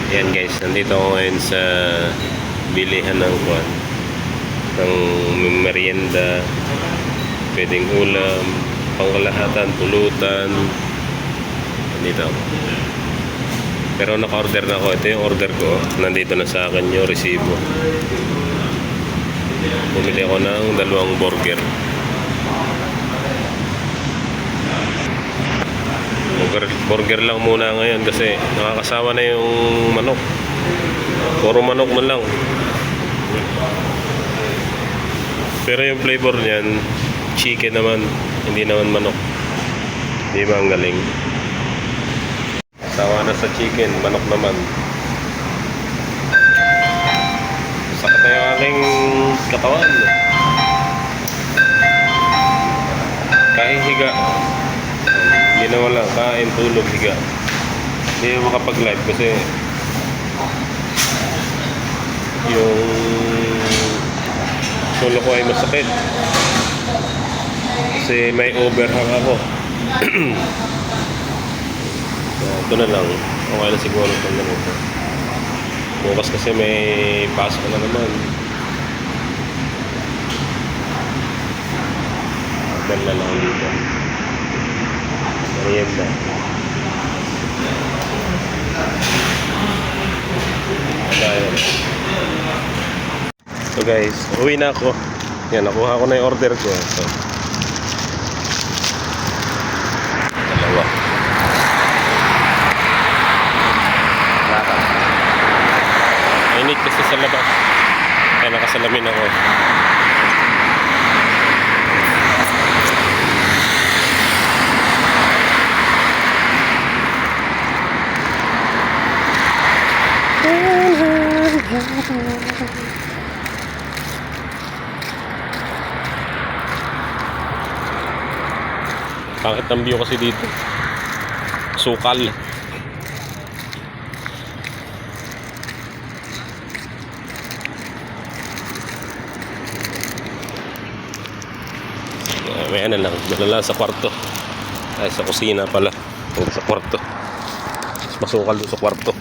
Ayan guys, nandito ako ngayon sa bilihan ng kwan, ng merienda, pwedeng ulam, pangkalahatan, pulutan. Nandito ako. Pero naka-order na ako. Ito yung order ko. Nandito na sa akin yung resibo. Bumili ako ng 2 burger. Burger lang muna ngayon kasi nakakasawa na yung manok. Puro manok man lang. Pero yung flavor niyan, chicken naman, hindi naman manok. Hindi ba ang galing? Sawa na sa chicken, manok naman. Sakit na yung aking katawan. Kahit higa. Hindi na wala, kain, tulog, higa. Hindi makapag-live kasi yung ulo ko ay masakit. Kasi may overhang ako. Ito na lang. Okay na siguro itong ganito. Bukas kasi may pasok na naman. Abel na lang dito. Merienda. So guys, uwi na ako. Yan, nakuha ko na yung order ko. So, dalawa. Mainit kasi sa labas. Kaya nakasalamin ako. Pangit ng view kasi dito. Sukal. May ano lang, dala lang sa kwarto. Ay, sa kusina pala. Sa kwarto. Masukal doon sa kwarto.